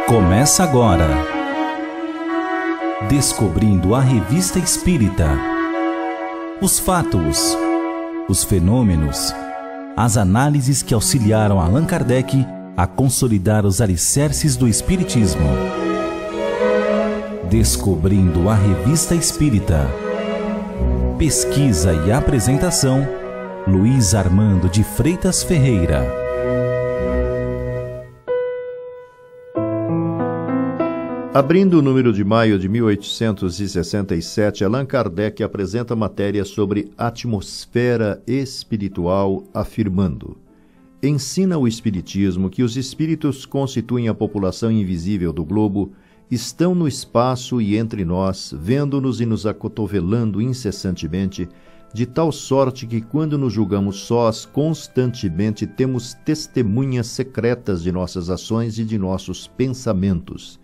Começa agora, Descobrindo a Revista Espírita. Os fatos, os fenômenos, as análises que auxiliaram Allan Kardec a consolidar os alicerces do Espiritismo. Descobrindo a Revista Espírita. Pesquisa e apresentação, Luiz Armando de Freitas Ferreira. Abrindo o número de maio de 1867, Allan Kardec apresenta matéria sobre atmosfera espiritual, afirmando: ensina o Espiritismo que os espíritos constituem a população invisível do globo, estão no espaço e entre nós, vendo-nos e nos acotovelando incessantemente, de tal sorte que, quando nos julgamos sós, constantemente temos testemunhas secretas de nossas ações e de nossos pensamentos.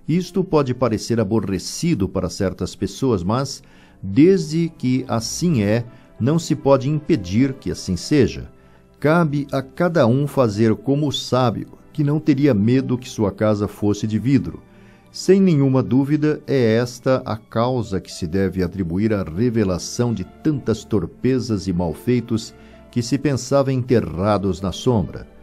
Isto pode parecer aborrecido para certas pessoas, mas, desde que assim é, não se pode impedir que assim seja. Cabe a cada um fazer como o sábio, que não teria medo que sua casa fosse de vidro. Sem nenhuma dúvida, é esta a causa que se deve atribuir à revelação de tantas torpezas e malfeitos que se pensava enterrados na sombra.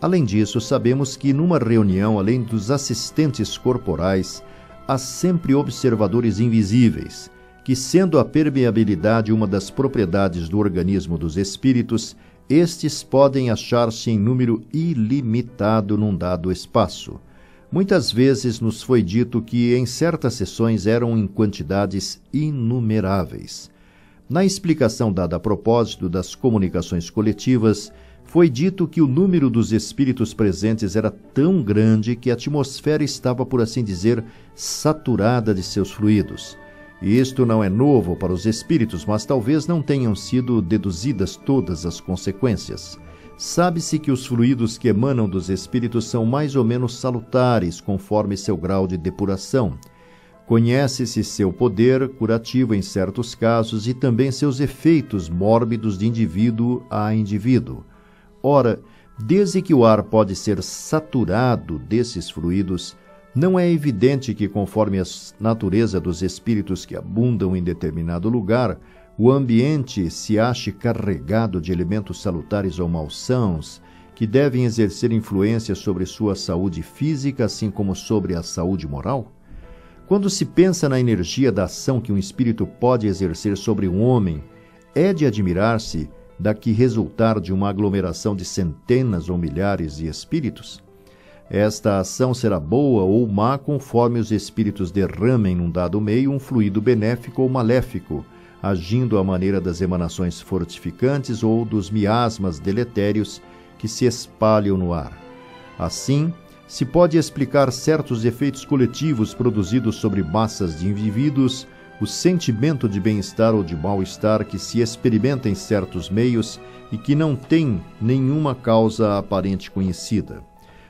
Além disso, sabemos que numa reunião, além dos assistentes corporais, há sempre observadores invisíveis, que, sendo a permeabilidade uma das propriedades do organismo dos espíritos, estes podem achar-se em número ilimitado num dado espaço. Muitas vezes nos foi dito que em certas sessões eram em quantidades inumeráveis. Na explicação dada a propósito das comunicações coletivas, foi dito que o número dos espíritos presentes era tão grande que a atmosfera estava, por assim dizer, saturada de seus fluidos. E isto não é novo para os espíritos, mas talvez não tenham sido deduzidas todas as consequências. Sabe-se que os fluidos que emanam dos espíritos são mais ou menos salutares, conforme seu grau de depuração. Conhece-se seu poder curativo em certos casos e também seus efeitos mórbidos de indivíduo a indivíduo. Ora, desde que o ar pode ser saturado desses fluidos, não é evidente que, conforme a natureza dos espíritos que abundam em determinado lugar, o ambiente se ache carregado de elementos salutares ou malsãos, que devem exercer influência sobre sua saúde física, assim como sobre a saúde moral? Quando se pensa na energia da ação que um espírito pode exercer sobre um homem, é de admirar-se da que resultar de uma aglomeração de centenas ou milhares de espíritos? Esta ação será boa ou má conforme os espíritos derramem num dado meio um fluido benéfico ou maléfico, agindo à maneira das emanações fortificantes ou dos miasmas deletérios que se espalham no ar. Assim, se pode explicar certos efeitos coletivos produzidos sobre massas de indivíduos, o sentimento de bem-estar ou de mal-estar que se experimenta em certos meios e que não tem nenhuma causa aparente conhecida.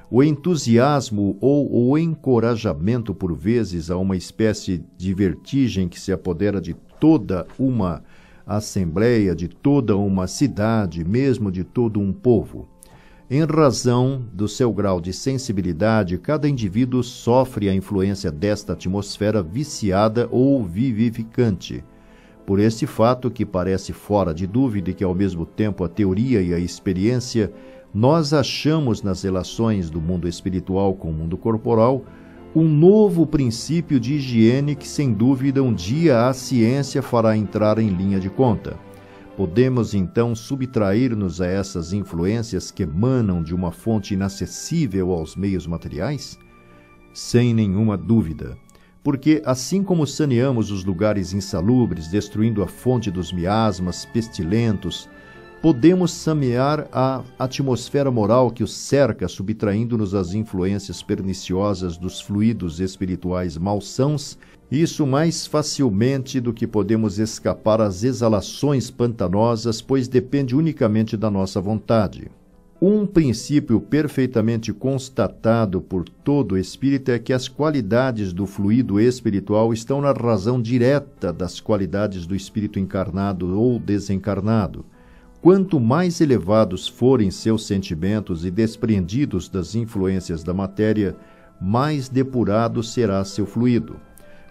O entusiasmo ou o encorajamento, por vezes, a uma espécie de vertigem que se apodera de toda uma assembleia, de toda uma cidade, mesmo de todo um povo. Em razão do seu grau de sensibilidade, cada indivíduo sofre a influência desta atmosfera viciada ou vivificante. Por este fato, que parece fora de dúvida e que ao mesmo tempo a teoria e a experiência, nós achamos nas relações do mundo espiritual com o mundo corporal um novo princípio de higiene que, sem dúvida, um dia a ciência fará entrar em linha de conta. Podemos, então, subtrair-nos a essas influências que emanam de uma fonte inacessível aos meios materiais? Sem nenhuma dúvida, porque, assim como saneamos os lugares insalubres, destruindo a fonte dos miasmas pestilentos, podemos sanear a atmosfera moral que os cerca, subtraindo-nos as influências perniciosas dos fluidos espirituais malsãos, isso mais facilmente do que podemos escapar às exalações pantanosas, pois depende unicamente da nossa vontade. Um princípio perfeitamente constatado por todo espírito é que as qualidades do fluido espiritual estão na razão direta das qualidades do espírito encarnado ou desencarnado. Quanto mais elevados forem seus sentimentos e desprendidos das influências da matéria, mais depurado será seu fluido.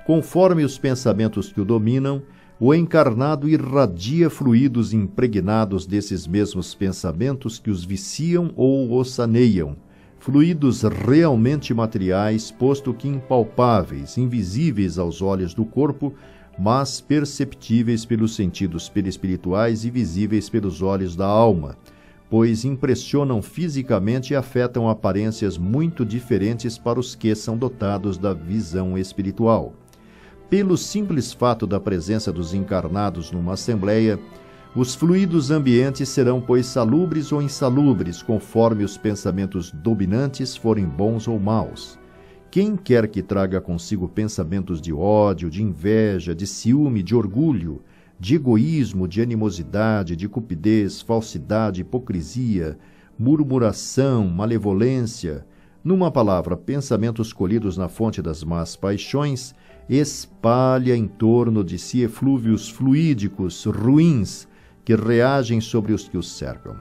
Conforme os pensamentos que o dominam, o encarnado irradia fluidos impregnados desses mesmos pensamentos que os viciam ou os saneiam, fluidos realmente materiais, posto que impalpáveis, invisíveis aos olhos do corpo, mas perceptíveis pelos sentidos perispirituais e visíveis pelos olhos da alma, pois impressionam fisicamente e afetam aparências muito diferentes para os que são dotados da visão espiritual. Pelo simples fato da presença dos encarnados numa assembleia, os fluidos ambientes serão, pois, salubres ou insalubres, conforme os pensamentos dominantes forem bons ou maus. Quem quer que traga consigo pensamentos de ódio, de inveja, de ciúme, de orgulho, de egoísmo, de animosidade, de cupidez, falsidade, hipocrisia, murmuração, malevolência, numa palavra, pensamentos colhidos na fonte das más paixões, espalha em torno de si eflúvios fluídicos ruins que reagem sobre os que os cercam.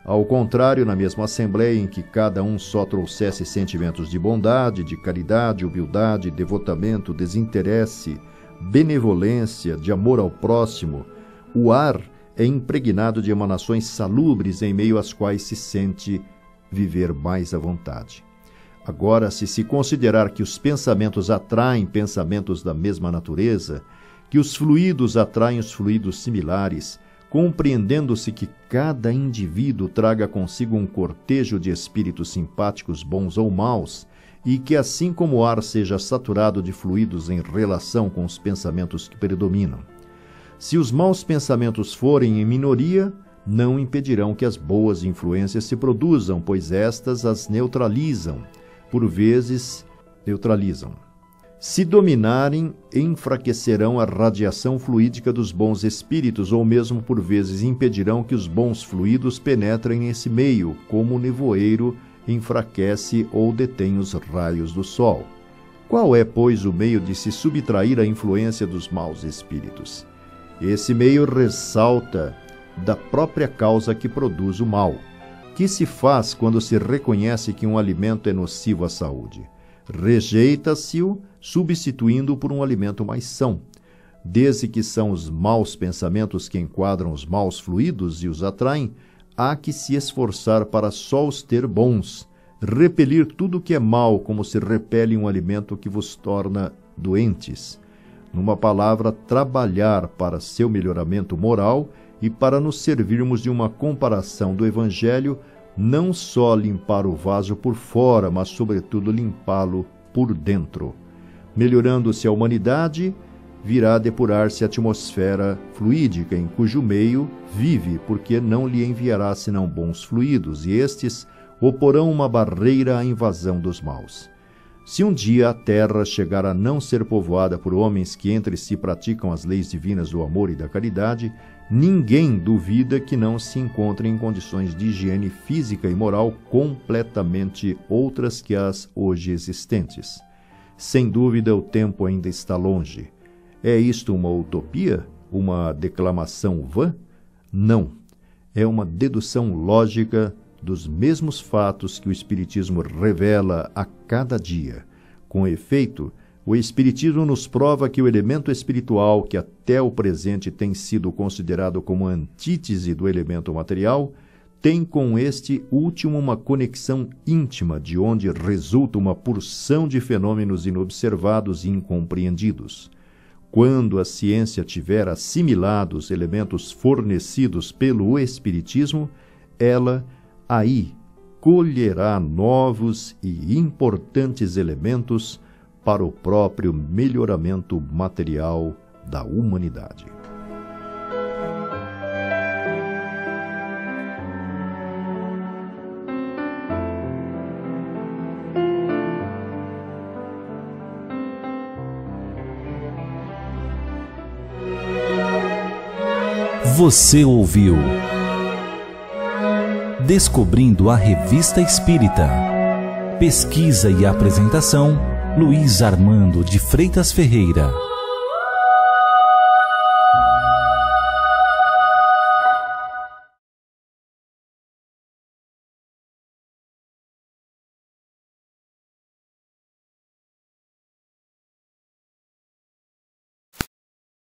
Ao contrário, na mesma assembleia em que cada um só trouxesse sentimentos de bondade, de caridade, humildade, devotamento, desinteresse, benevolência, de amor ao próximo, o ar é impregnado de emanações salubres em meio às quais se sente viver mais à vontade. Agora, se se considerar que os pensamentos atraem pensamentos da mesma natureza, que os fluidos atraem os fluidos similares, compreendendo-se que cada indivíduo traga consigo um cortejo de espíritos simpáticos bons ou maus, e que assim como o ar seja saturado de fluidos em relação com os pensamentos que predominam. Se os maus pensamentos forem em minoria, não impedirão que as boas influências se produzam, pois estas as neutralizam. Por vezes, neutralizam. Se dominarem, enfraquecerão a radiação fluídica dos bons espíritos, ou mesmo por vezes impedirão que os bons fluidos penetrem nesse meio, como o nevoeiro enfraquece ou detém os raios do sol. Qual é, pois, o meio de se subtrair à influência dos maus espíritos? Esse meio ressalta da própria causa que produz o mal. Que se faz quando se reconhece que um alimento é nocivo à saúde? Rejeita-se-o, substituindo-o por um alimento mais são. Desde que são os maus pensamentos que enquadram os maus fluidos e os atraem, há que se esforçar para só os ter bons, repelir tudo que é mau, como se repele um alimento que vos torna doentes. Numa palavra, trabalhar para seu melhoramento moral e para nos servirmos de uma comparação do Evangelho, não só limpar o vaso por fora, mas sobretudo limpá-lo por dentro. Melhorando-se a humanidade, virá a depurar-se a atmosfera fluídica em cujo meio vive, porque não lhe enviará senão bons fluidos, e estes oporão uma barreira à invasão dos maus. Se um dia a terra chegar a não ser povoada por homens que entre si praticam as leis divinas do amor e da caridade, ninguém duvida que não se encontrem em condições de higiene física e moral completamente outras que as hoje existentes. Sem dúvida, o tempo ainda está longe. É isto uma utopia? Uma declamação vã? Não. É uma dedução lógica dos mesmos fatos que o Espiritismo revela a cada dia. Com efeito, o Espiritismo nos prova que o elemento espiritual, que até o presente tem sido considerado como antítese do elemento material, tem com este último uma conexão íntima, de onde resulta uma porção de fenômenos inobservados e incompreendidos. Quando a ciência tiver assimilado os elementos fornecidos pelo Espiritismo, ela aí colherá novos e importantes elementos para o próprio melhoramento material da humanidade. Você ouviu Descobrindo a Revista Espírita. Pesquisa e apresentação, Luiz Armando de Freitas Ferreira.